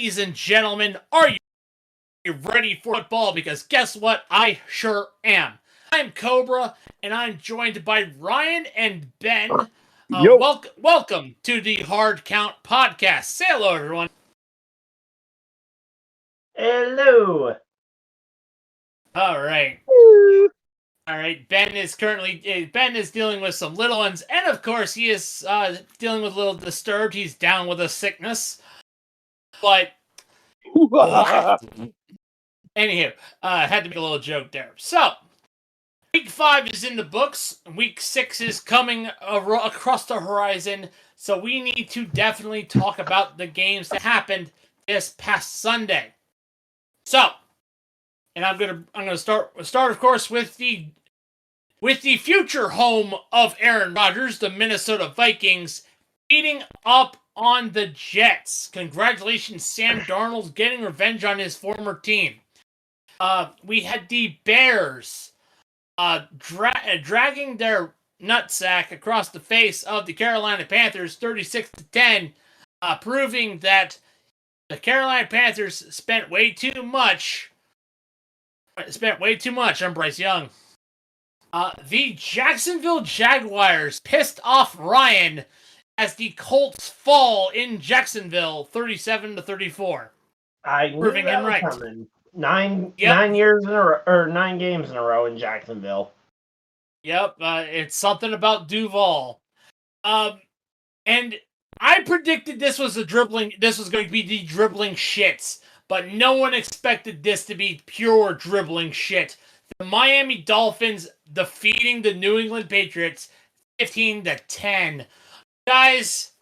ladies and gentlemen, are you ready for football? Because guess what? I sure am. I'm Cobra, and I'm joined by Ryan and Ben. Welcome to the Hard Count Podcast. Say hello, everyone. Hello. All right. Ben is dealing with some little ones, and of course he is dealing with a little disturbed. He's down with a sickness, but anywho, had to make a little joke there. So, Week 5 is in the books. Week 6 is coming across the horizon. So we need to definitely talk about the games that happened this past Sunday. So, and I'm gonna start of course with the future home of Aaron Rodgers, the Minnesota Vikings, beating up on the Jets. Congratulations, Sam Darnold getting revenge on his former team. We had the Bears dragging their nutsack across the face of the Carolina Panthers 36-10, proving that the Carolina Panthers spent way too much. I'm Bryce Young. The Jacksonville Jaguars pissed off Ryan as the Colts fall in Jacksonville 37-34. I knew Proving that him was right. coming. 9 years in a row, or 9 games in a row in Jacksonville. Yep, it's something about Duval. And I predicted this was going to be the dribbling shits, but no one expected this to be pure dribbling shit. The Miami Dolphins defeating the New England Patriots 15-10. Guys,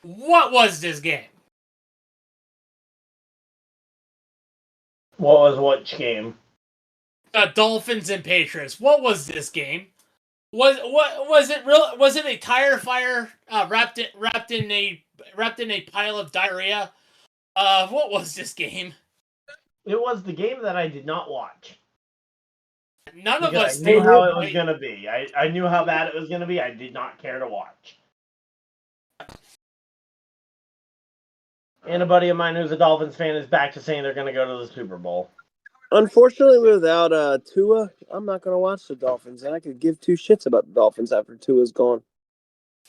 what was this game? What was which game? Dolphins and Patriots. What was this game? Was it real? Was it a tire fire wrapped in a pile of diarrhea? What was this game? It was the game that I did not watch. None of us I knew how it was going to be. I knew how bad it was going to be. I did not care to watch. And a buddy of mine who's a Dolphins fan is back to saying they're going to go to the Super Bowl. Unfortunately, without Tua, I'm not going to watch the Dolphins, and I could give two shits about the Dolphins after Tua's gone.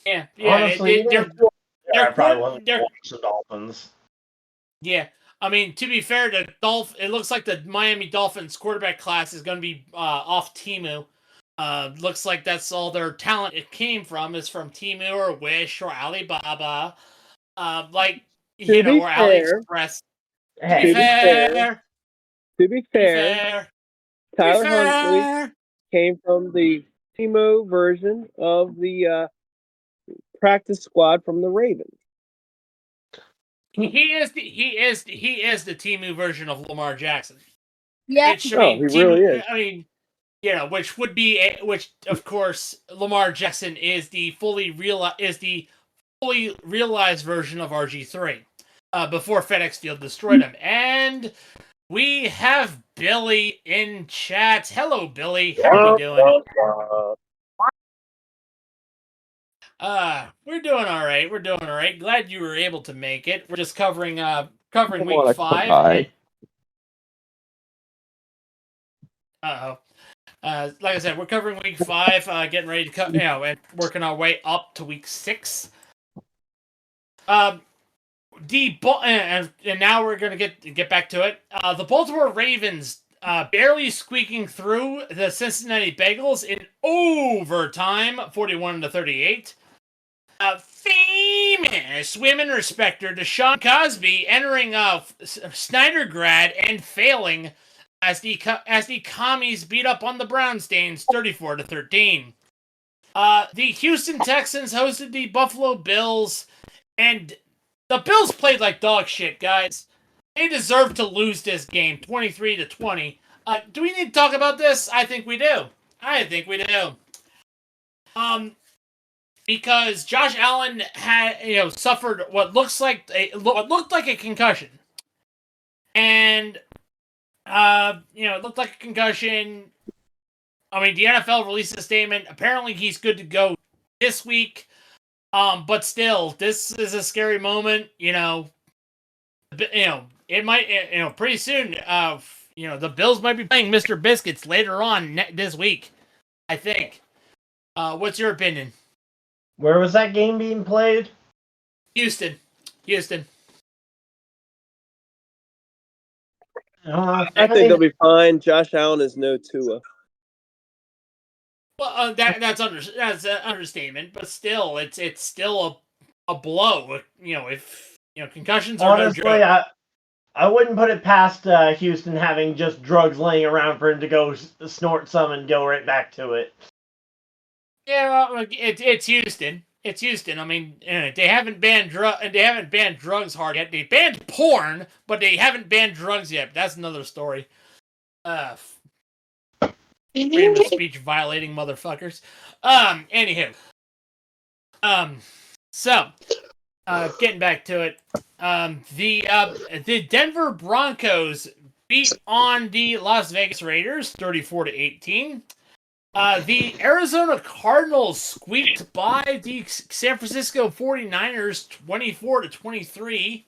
Yeah. Honestly, I probably wasn't going to watch the Dolphins. Yeah. I mean, to be fair, it looks like the Miami Dolphins quarterback class is going to be off Temu. Looks like that's all their talent it came from is from Temu or Wish or Alibaba. Or AliExpress. To be fair, Tyler Huntley came from the Temu version of the practice squad from the Ravens. He is the Temu version of Lamar Jackson. Yeah, he really is. I mean, which of course Lamar Jackson is the fully realized version of RG3. Before FedEx Field destroyed him, and we have Billy in chat. Hello, Billy. How are we doing? We're doing all right. Glad you were able to make it. We're just covering week 5. Like I said, we're covering week 5, getting ready to and working our way up to week 6. And now we're gonna get back to it. The Baltimore Ravens barely squeaking through the Cincinnati Bengals in overtime, 41-38. Famous women respecter Deshaun Cosby entering Snyder grad and failing as the commies beat up on the Brownstains 34-13. The Houston Texans hosted the Buffalo Bills, and the Bills played like dog shit, guys. They deserve to lose this game, 23-20. Do we need to talk about this? I think we do. Because Josh Allen had, suffered what looked like a concussion, and it looked like a concussion. I mean, the NFL released a statement. Apparently, he's good to go this week. But still, this is a scary moment. it might, pretty soon, the Bills might be playing Mr. Biscuits later on this week, I think. What's your opinion? Where was that game being played? Houston. I think they'll be fine. Josh Allen is no Tua. Well, that's an understatement, but still, it's still a blow. If concussions are honestly, no joke. I wouldn't put it past Houston having just drugs laying around for him to go snort some and go right back to it. Yeah, it's Houston. It's Houston. I mean, they haven't banned drugs hard yet. They banned porn, but they haven't banned drugs yet. That's another story. Freedom of speech violating motherfuckers. Anywho. So, getting back to it. The Denver Broncos beat on the Las Vegas Raiders 34-18. The Arizona Cardinals squeaked by the San Francisco 49ers 24-23.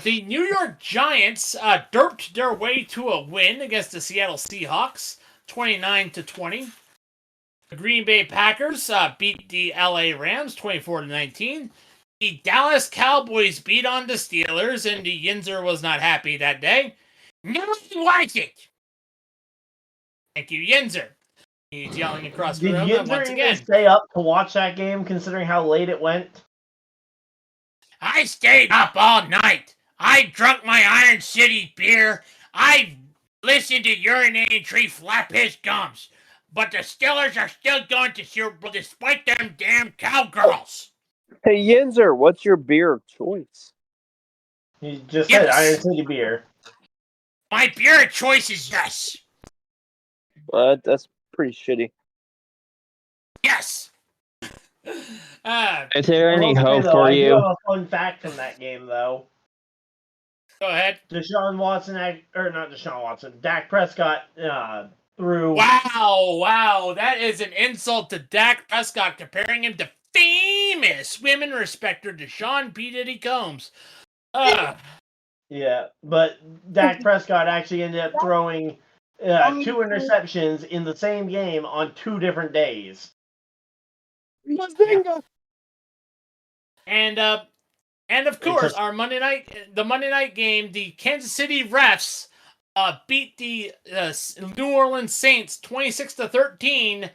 The New York Giants derped their way to a win against the Seattle Seahawks 29-20. The Green Bay Packers beat the LA Rams 24-19. The Dallas Cowboys beat on the Steelers, and the Yinzer was not happy that day. Nobody liked it. Thank you, Yinzer. He's yelling across the room. Did Once Yinzer again, even stay up to watch that game, considering how late it went? I stayed up all night. I drunk my Iron City beer. I listened to Urinating Tree flap his gums. But the Steelers are still going to Super Bowl despite them damn cowgirls. Hey, Yinzer, what's your beer of choice? You just said Iron City beer. My beer of choice is yes. That's pretty shitty. Yes. Is there any hope for I you? do have a fun fact from that game, though. Go ahead. Dak Prescott threw... Wow, that is an insult to Dak Prescott, comparing him to famous women respecter Deshaun P. Diddy Combs. Yeah, but Dak Prescott actually ended up throwing 2 interceptions in the same game on 2 different days. Mazinga! And of course, the Monday night game, the Kansas City refs beat the New Orleans Saints 26-13,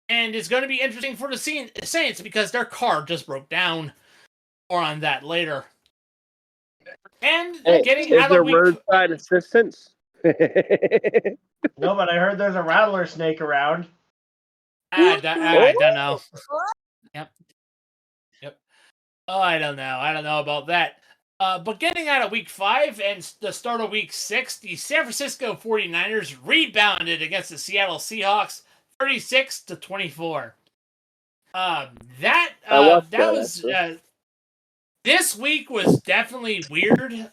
and it's going to be interesting for the Saints because their car just broke down. More on that later. And getting out of week... roadside assistance? No, but I heard there's a rattler snake around. I don't know. Yep. Oh, I don't know about that. But getting out of week 5 and the start of week 6, the San Francisco 49ers rebounded against the Seattle Seahawks 36-24. This week was definitely weird.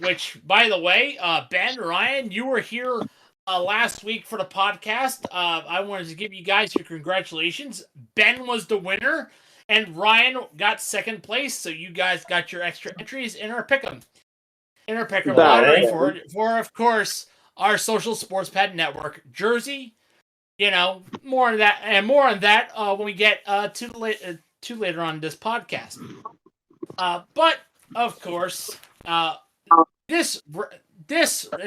Which, by the way, Ben, Ryan, you were here last week for the podcast. I wanted to give you guys your congratulations. Ben was the winner, and Ryan got second place. So you guys got your extra entries in our pick'em. Lottery for, of course, our Social Sports Pad Network jersey. More on that when we get to later on this podcast. But of course, this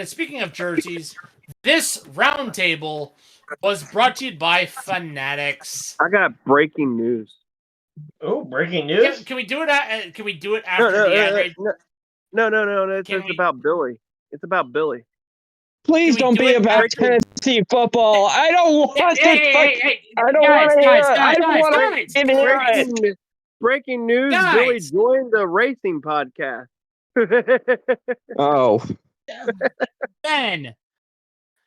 speaking of jerseys, this roundtable was brought to you by Fanatics. I got breaking news. Oh, breaking news! Can we do it? Can we do it after the ad read? No. It's about Billy. It's about Billy. Please don't be about Tennessee football. I don't want I don't want to hear it. Breaking news, Guys. Billy joined the racing podcast. Oh. Ben,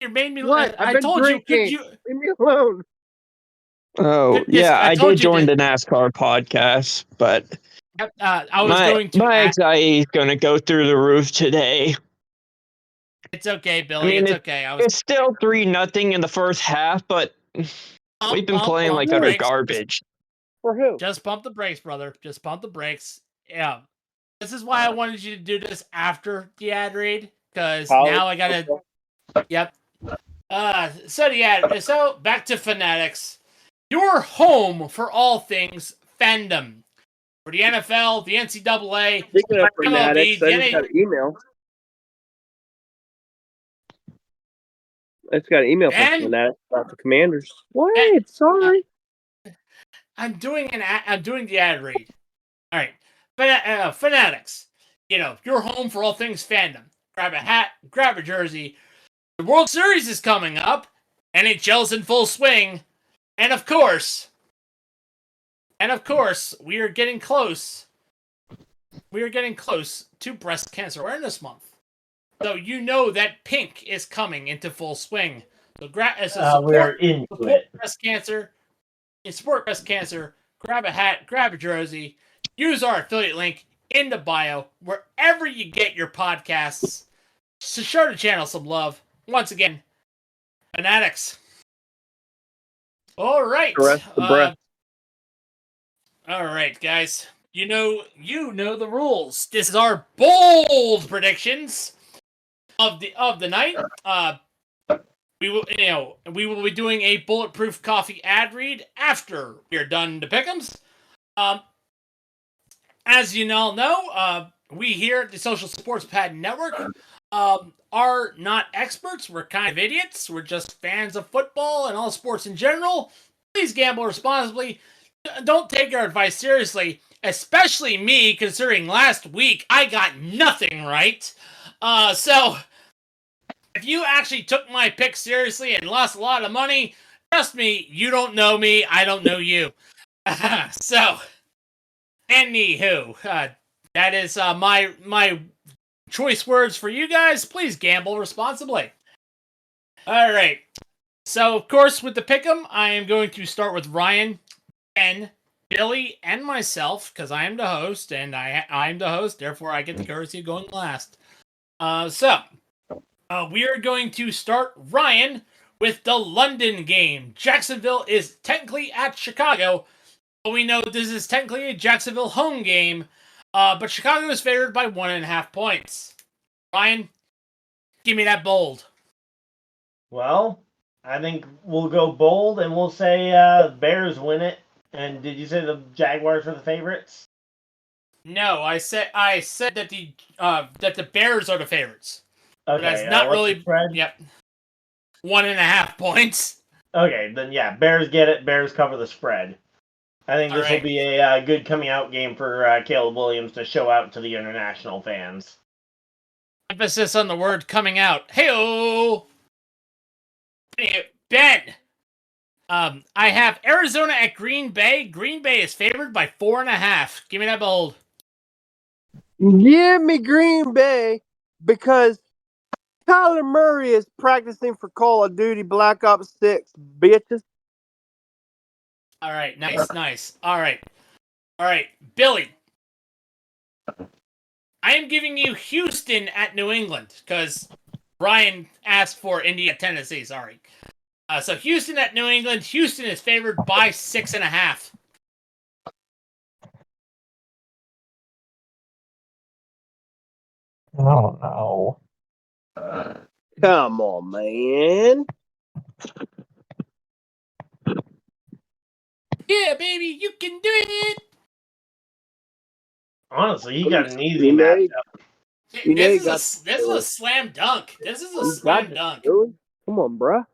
you made me. What? I told drinking. you. Leave me alone. Oh, Yes, I told did you join that- the NASCAR podcast, but I was going to. My anxiety is going to go through the roof today. It's okay, Billy. It's okay. It's still 3-0 in the first half, but we've been playing like utter garbage. For who? Just pump the brakes, brother. Just pump the brakes. Yeah. This is why I wanted you to do this after the ad read, because now I gotta. Yep. So back to Fanatics. Your home for all things fandom. For the NFL, the NCAA, Speaking of MLB, Fanatics, I the just got an email. I just got an email from Fanatics about the Commanders. What? Sorry. I'm doing the ad read. All right, Fanatics. Your home for all things fandom. Grab a hat, grab a jersey. The World Series is coming up. NHL's in full swing, and of course, we are getting close. We are getting close to Breast Cancer Awareness Month. So you know that pink is coming into full swing. So we're into it. Breast cancer. Support breast cancer. Grab a hat. Grab a jersey. Use our affiliate link in the bio wherever you get your podcasts. So show the channel some love. Once again, Fanatics. All right. All right, guys. You know the rules. This is our bold predictions of the night. We will be doing a bulletproof coffee ad read after we are done the pick'ems. As you all know, we here at the Social Sports Pad Network are not experts. We're kind of idiots. We're just fans of football and all sports in general. Please gamble responsibly. Don't take our advice seriously, especially me, considering last week I got nothing right. So if you actually took my pick seriously and lost a lot of money, trust me, you don't know me, I don't know you. So, anywho, that is my choice words for you guys. Please gamble responsibly. All right. So, of course, with the pick'em, I am going to start with Ryan, Ben, Billy, and myself, because I am the host, and I'm the host, therefore I get the courtesy of going last. We are going to start, Ryan, with the London game. Jacksonville is technically at Chicago, but we know this is technically a Jacksonville home game, but Chicago is favored by 1.5 points. Ryan, give me that bold. Well, I think we'll go bold, and we'll say Bears win it. And did you say the Jaguars are the favorites? No, I said that the Bears are the favorites. Okay, that's not really. Spread? Yep. 1.5 points. Okay, then yeah, Bears get it. Bears cover the spread. I think this will be a good coming out game for Caleb Williams to show out to the international fans. Emphasis on the word coming out. Hey-o! Ben! I have Arizona at Green Bay. Green Bay is favored by 4.5. Give me that bold. Give me Green Bay because Kyler Murray is practicing for Call of Duty Black Ops 6, bitches. All right, nice. All right, Billy. I am giving you Houston at New England because Ryan asked for Indy at Tennessee. Sorry. So Houston at New England. Houston is favored by 6.5. Oh no. Come on, man. Yeah, baby, you can do it. Honestly, you got an easy matchup. This is a slam dunk. This is a slam dunk. Really? Come on, bruh.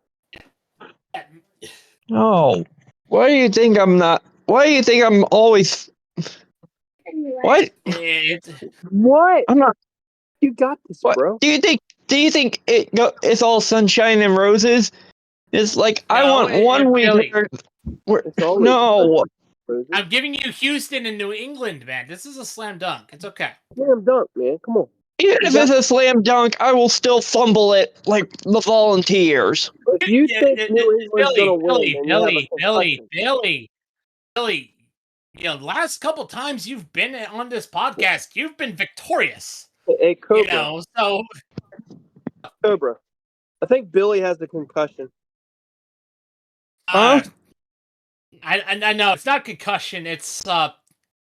No. Why do you think I'm not? Why do you think I'm always? What? What? I'm not. You got this, What? bro. Do you think it's all sunshine and roses? It's like no, I want one week. No. I'm giving you Houston and New England, man. This is a slam dunk. It's okay. Slam dunk, man. Come on. Even if it's a slam dunk, I will still fumble it like the Volunteers. If you think New England's gonna win, Billy, last couple times you've been on this podcast, you've been victorious. Hey, Cobra. Cobra. I think Billy has the concussion. Huh? I know it's not concussion. It's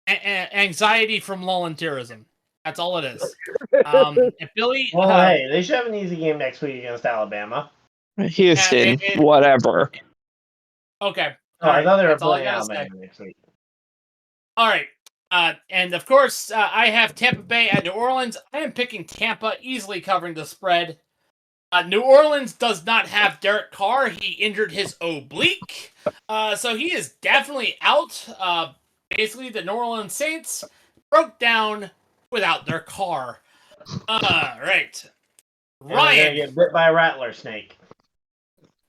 anxiety from volunteerism. That's all it is. And Billy. Well, hey, they should have an easy game next week against Alabama. Houston, whatever. Okay. Oh, I thought they were playing Alabama next week. All right. And of course, I have Tampa Bay at New Orleans. I am picking Tampa, easily covering the spread. New Orleans does not have Derek Carr. He injured his oblique. So he is definitely out. Basically, the New Orleans Saints broke down without their Carr. Right. Ryan. They're gonna get bit by a rattler snake.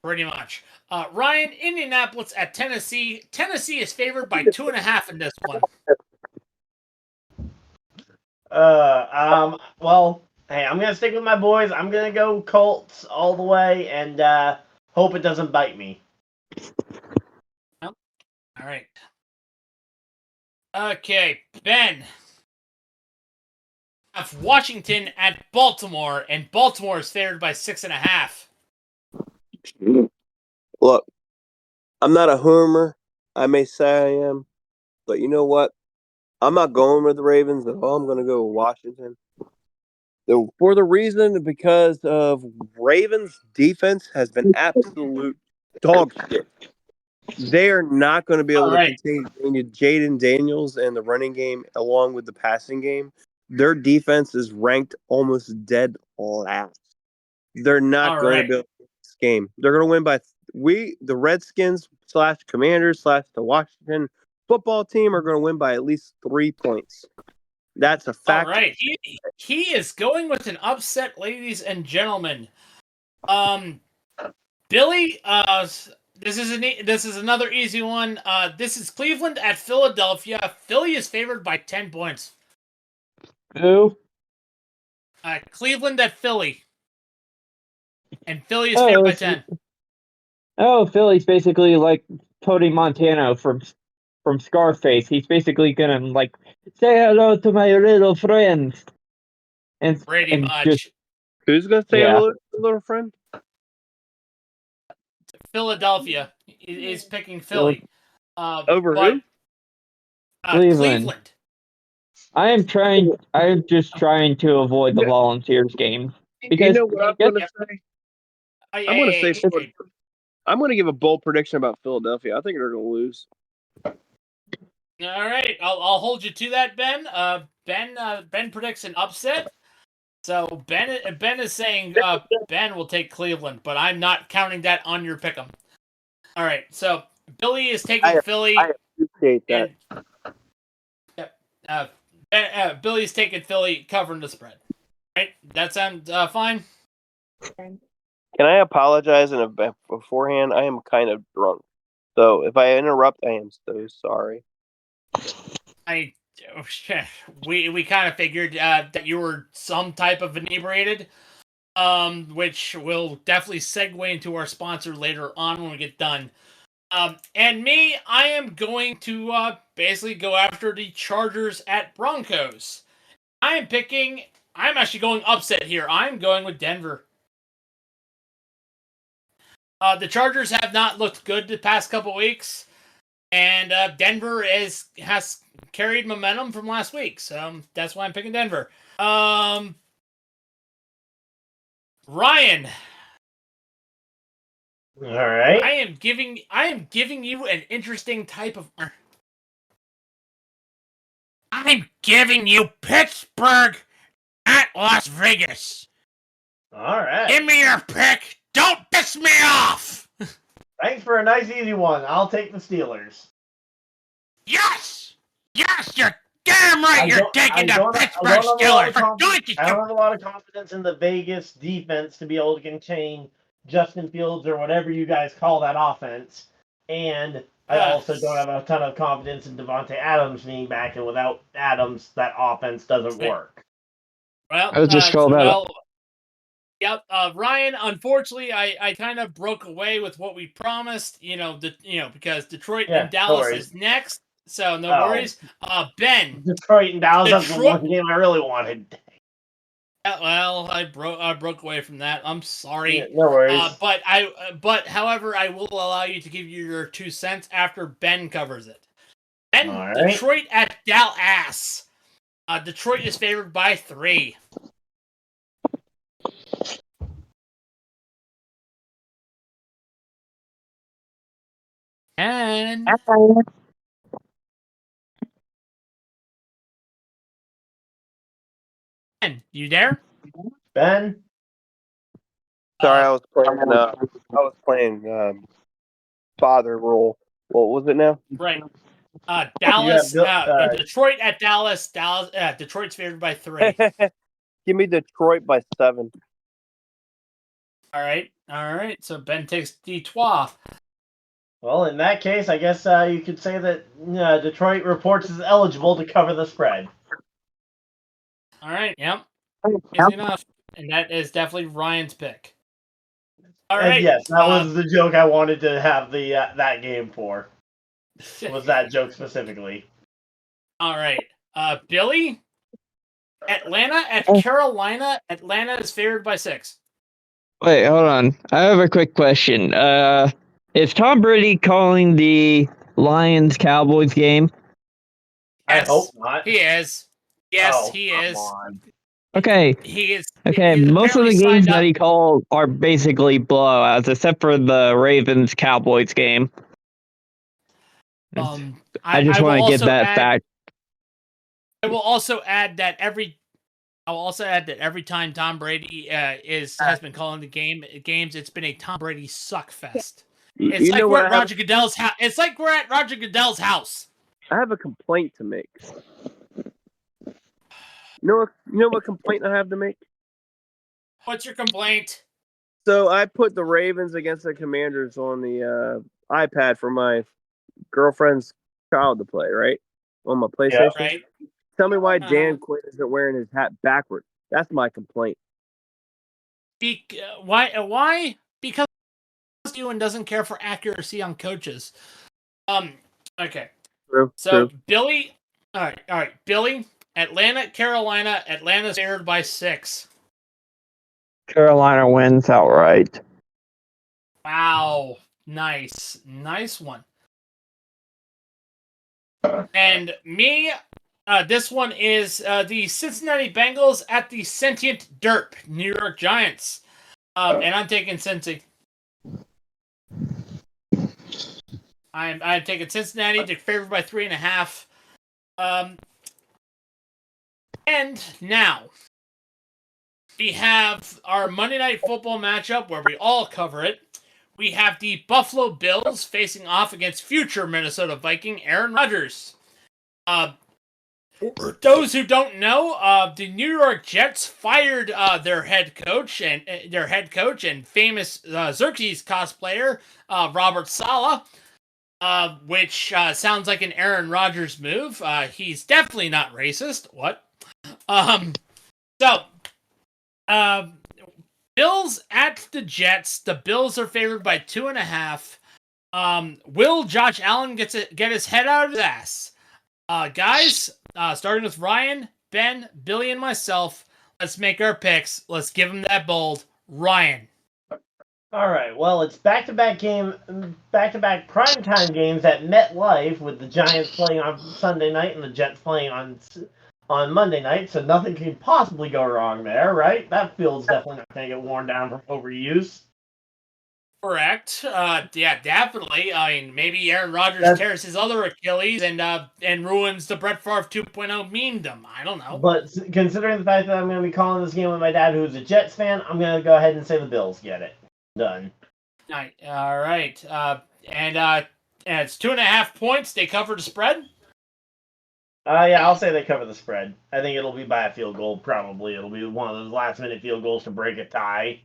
Pretty much. Ryan, Indianapolis at Tennessee. Tennessee is favored by 2.5 in this one. Well, hey, I'm gonna stick with my boys. I'm gonna go Colts all the way and hope it doesn't bite me. All right. Okay, Ben. Of Washington at Baltimore, and Baltimore is favored by 6.5. Look, I'm not a homer. I may say I am, but you know what? I'm not going with the Ravens at all. I'm going to go with Washington. For the reason because of Ravens' defense has been absolute dog shit. They are not going to be able to contain Jaden Daniels and the running game along with the passing game. Their defense is ranked almost dead last. They're not going to be able to win this game. They're going to win by the Redskins / Commanders / the Washington football team are going to win by at least 3 points. That's a fact. All right. He is going with an upset, ladies and gentlemen. Billy, this is another easy one. This is Cleveland at Philadelphia. Philly is favored by 10 points. Who? Cleveland at Philly. And Philly is favored by 10. Oh, Philly's basically like Tony Montana from Scarface. He's basically gonna like say hello to my little friends. And pretty much. Who's gonna say hello to the little friend? Philadelphia is picking Philly. Over who? Cleveland. I am just trying to avoid the Volunteers game. Because you know what I'm going to say? I'm going to give a bold prediction about Philadelphia. I think they're going to lose. All right, I'll hold you to that, Ben. Ben predicts an upset. So Ben is saying Ben will take Cleveland, but I'm not counting that on your pick'em. All right, so Billy is taking Philly. I appreciate that. Billy's taking Philly, covering the spread. Right? That sounds fine? Can I apologize beforehand? I am kind of drunk. So if I interrupt, I am so sorry. We kind of figured that you were some type of inebriated, which will definitely segue into our sponsor later on when we get done. And me, I am going to basically go after the Chargers at Broncos. I'm actually going upset here. I'm going with Denver. The Chargers have not looked good the past couple weeks, and Denver has carried momentum from last week, so that's why I'm picking Denver. Ryan. All right. I am giving you an interesting type of. I'm giving you Pittsburgh at Las Vegas. All right. Give me your pick. Don't piss me off. Thanks for a nice easy one. I'll take the Steelers. Yes, you're damn right. You're taking the Pittsburgh Steelers. I don't have a lot of confidence in the Vegas defense to be able to contain Justin Fields or whatever you guys call that offense. And I also don't have a ton of confidence in Devontae Adams being back. And without Adams, that offense doesn't work. Well, I would just call that. Yep, Ryan. Unfortunately, I kind of broke away with what we promised. Because Detroit and Dallas is next, so no worries. Ben. Detroit and Dallas. That's the one game I really wanted. Well, I broke away from that. I'm sorry. Yeah, no worries. However, I will allow you to give you your 2 cents after Ben covers it. Ben, right. Detroit at Dallas. Detroit is favored by 3. And Ben, you there? Ben? Sorry, I was playing father role. What was it now? Right. Dallas, You have Detroit at Dallas. Detroit's favored by 3. Give me Detroit by 7. All right. So Ben takes D12. Well, in that case, I guess you could say that Detroit reports is eligible to cover the spread. All right. Yep. Easy enough. And that is definitely Ryan's pick. All And right. yes, that was the joke I wanted to have the that game for. Was that joke specifically? All right. Billy, Atlanta at Carolina. Atlanta is favored by 6. Wait, hold on. I have a quick question. Is Tom Brady calling the Lions-Cowboys game? I Yes, hope not. He is. Yes, Oh, he come is. on. Okay. He is. Okay, he's most of the apparently games signed that up. he called are basically blowouts, except for the Ravens-Cowboys game. I just want to get that fact. I will also add that every time Tom Brady has been calling the games, it's been a Tom Brady suck fest. It's like we're at Roger Goodell's house. It's like we're at Roger Goodell's house. I have a complaint to make. You know what complaint I have to make? What's your complaint? So I put the Ravens against the Commanders on the iPad for my girlfriend's child to play, right? On my PlayStation. Yeah, right. Tell me why Dan Quinn isn't wearing his hat backwards. That's my complaint. Why? Because Ewan doesn't care for accuracy on coaches. Okay. True. Billy. All right. Billy. Atlanta, Carolina. Atlanta's favored by 6. Carolina wins outright. Wow. Nice one. And me, this one is the Cincinnati Bengals at the sentient derp New York Giants. And I'm taking Cincy. I'm taking Cincinnati. They're favored by 3.5. And now we have our Monday Night Football matchup where we all cover it. We have the Buffalo Bills facing off against future Minnesota Viking Aaron Rodgers. For those who don't know, the New York Jets fired their head coach and famous Xerxes cosplayer Robert Saleh, which sounds like an Aaron Rodgers move. He's definitely not racist. What? Bills at the Jets. The Bills are favored by 2.5. Will Josh Allen get his head out of his ass? Guys, starting with Ryan, Ben, Billy, and myself, let's make our picks. Let's give them that bold. Ryan. All right. Well, it's back-to-back primetime games at MetLife with the Giants playing on Sunday night and the Jets playing on Monday night, so nothing can possibly go wrong there, right? That field's definitely not going to get worn down from overuse. Correct. Yeah, definitely. I mean, maybe Aaron Rodgers tears his other Achilles and ruins the Brett Favre 2.0 memedom. I don't know. But considering the fact that I'm going to be calling this game with my dad, who's a Jets fan, I'm going to go ahead and say the Bills get it. Done. All right. And it's 2.5 points. They cover the spread. Yeah, I'll say they cover the spread. I think it'll be by a field goal, probably. It'll be one of those last-minute field goals to break a tie.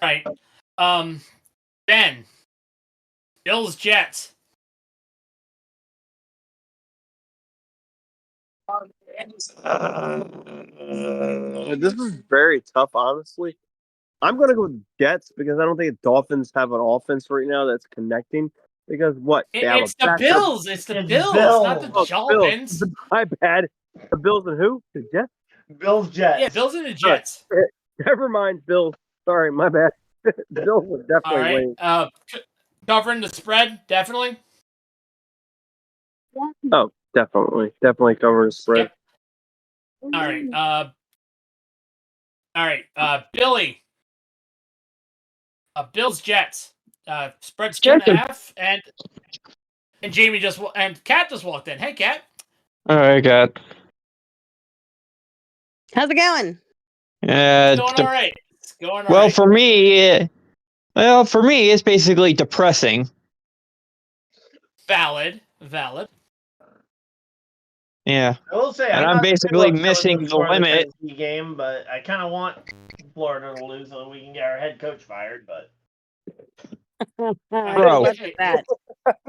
Right. Ben. Bills, Jets. This is very tough, honestly. I'm going to go with Jets because I don't think the Dolphins have an offense right now that's connecting. Because what? It's the Bills. It's the Bills, not the Dolphins. My bad. The Bills and who? The Jets? Bills, Jets. Yeah, Bills and the Jets. Never mind, Bills. Sorry, my bad. Bills would definitely win. Covering the spread, definitely. Oh, definitely. Definitely cover the spread. Yep. All right. Billy. Bills Jets. Spreads 2.5, and Jamie and Kat just walked in. Hey, Kat. All right, got. How's it going? It's going all right. It's going all well, right. for me, it's basically depressing. Valid. Yeah. I will say, And I'm I'm not basically sure what's missing the limit. Tennessee game, but I kind of want Florida to lose so we can get our head coach fired. But Good Bro. luck with that.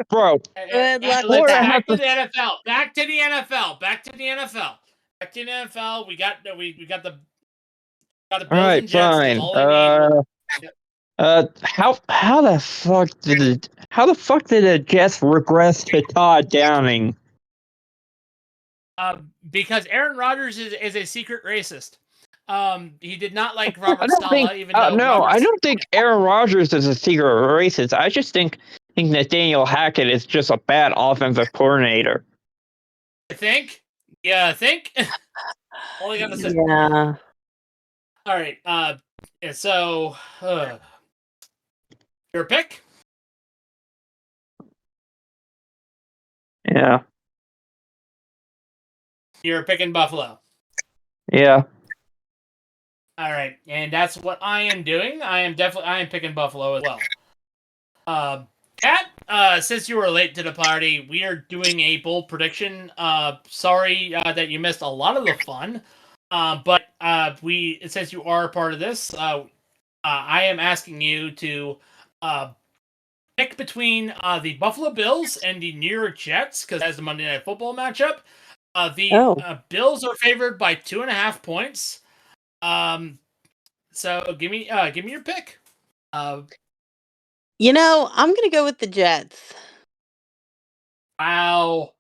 Bro, Good luck with Florida that. Back to the NFL. Back to the NFL. We got the Bills all right, and Jets. fine. That's all we need. How the fuck did the Jets regress to Todd Downing? Because Aaron Rodgers is a secret racist. He did not like Robert I don't Saleh, think. even though No, Robert's... I don't think Aaron Rodgers is a secret racist. I just think that Daniel Hackett is just a bad offensive coordinator. I think. Yeah, I think. All I gotta say. Yeah. All right. So, your pick? Yeah. You're picking Buffalo. Yeah. All right, and that's what I am doing. I am picking Buffalo as well. Kat, since you were late to the party, we are doing a bold prediction. Sorry that you missed a lot of the fun. But since you are a part of this, I am asking you to pick between the Buffalo Bills and the New York Jets, because that's the Monday Night Football matchup. The Bills are favored by 2.5 points. So give me your pick. I'm gonna go with the Jets. Wow.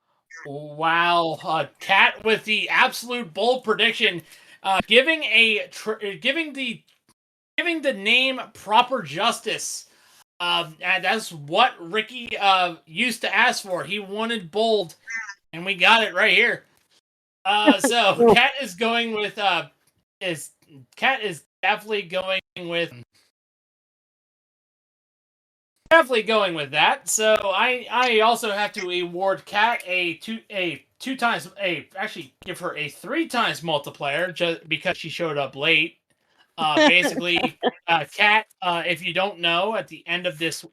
Kat with the absolute bold prediction, giving the name proper justice. And that's what Ricky used to ask for. He wanted bold, and we got it right here. So Kat is going with Kat is definitely going with that. So I also have to award Kat actually give her a 3 times multiplier just because she showed up late. Basically, Kat, if you don't know, at the end of this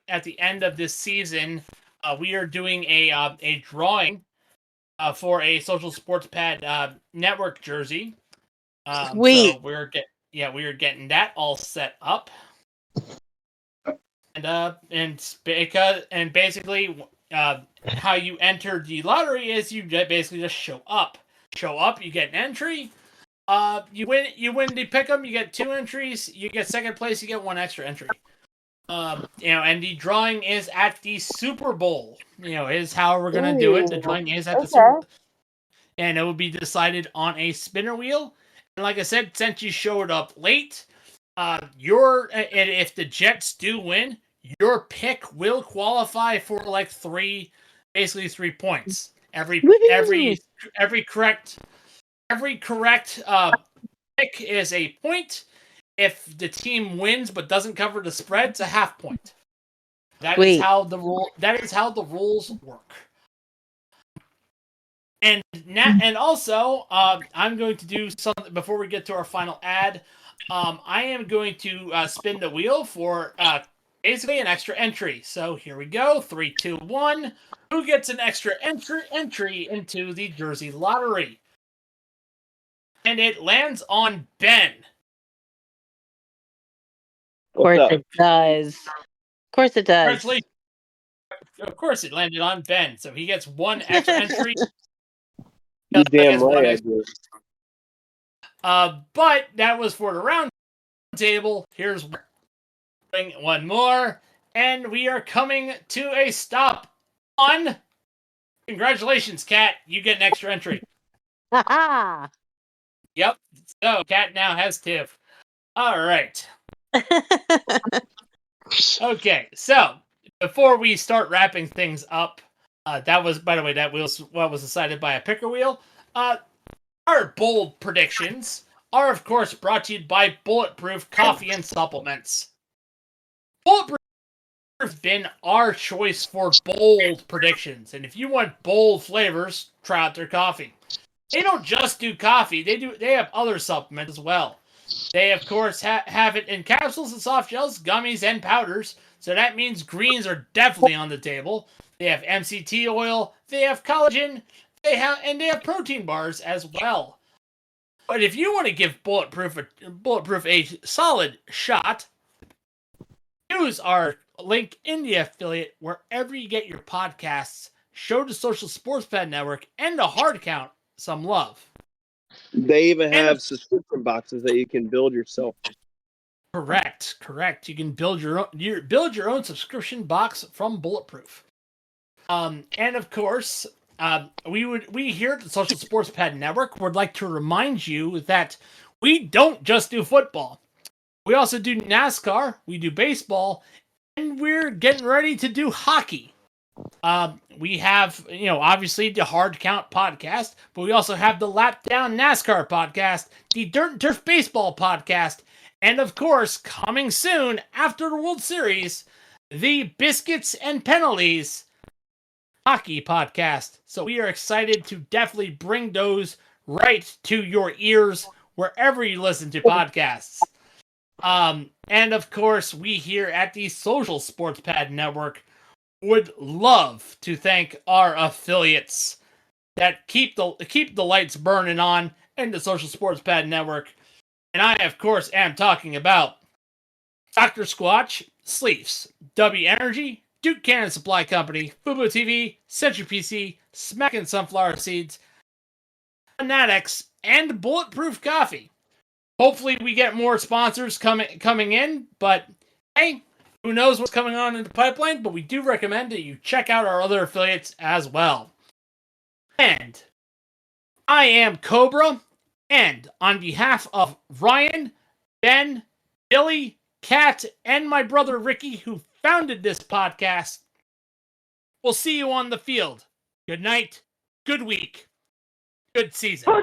season, we are doing a drawing for a Social Sports Pad Network jersey. Sweet. So we are getting that all set up. And basically, how you enter the lottery is you basically just show up. You get an entry. You win the pick'em. You get 2 entries. You get second place. You get 1 extra entry. And the drawing is at the Super Bowl. Is how we're gonna do it. The drawing is at the Super Bowl, and it will be decided on a spinner wheel. And like I said, since you showed up late, and if the Jets do win, your pick will qualify for like 3 points. Every correct pick is a point. If the team wins but doesn't cover the spread, it's a half point. That is how the rules work. And also, I'm going to do something before we get to our final ad. I am going to spin the wheel for basically an extra entry. So here we go. 3, 2, 1. Who gets an extra entry into the Jersey Lottery? And it lands on Ben. Of course it does. Of course it landed on Ben. So he gets 1 extra entry. You damn right I do. But that was for the round table. Here's one more, and we are coming to a stop on. Congratulations, Kat. You get an extra entry. Ha Yep. So Kat now has Tiff. All right. Okay. So before we start wrapping things up, that was, by the way, that was what was decided by a picker wheel. Our bold predictions are, of course, brought to you by Bulletproof Coffee and Supplements. Bulletproof has been our choice for bold predictions, and if you want bold flavors, try out their coffee. They don't just do coffee; they have other supplements as well. They, of course, have it in capsules and soft gels, gummies, and powders. So that means greens are definitely on the table. They have MCT oil, they have collagen, they have protein bars as well. But if you want to give Bulletproof a solid shot, use our link in the affiliate wherever you get your podcasts. Show the Social Sports Pad Network and the Hard Count some love. They even have subscription boxes that you can build yourself. Correct. You can build your own subscription box from Bulletproof. And of course, we here at the Social Sports Pad Network would like to remind you that we don't just do football. We also do NASCAR, we do baseball, and we're getting ready to do hockey. We have, obviously the Hard Count podcast, but we also have the Lap Down NASCAR podcast, the Dirt and Turf Baseball podcast, and of course, coming soon after the World Series, the Biscuits and Penalties hockey podcast. So we are excited to definitely bring those right to your ears wherever you listen to podcasts. And of course, we here at the Social Sports Pad Network would love to thank our affiliates that keep the lights burning on in the Social Sports Pad Network. And I, of course, am talking about Dr. Squatch, Sleeves, W Energy, Duke Cannon Supply Company, Fubo TV, Century PC, Smackin' Sunflower Seeds, Fanatics, and Bulletproof Coffee. Hopefully we get more sponsors coming in, but hey, who knows what's coming on in the pipeline, but we do recommend that you check out our other affiliates as well. And I am Cobra, and on behalf of Ryan, Ben, Billy, Kat, and my brother Ricky, who founded this podcast, we'll see you on the field. Good night, good week, good season.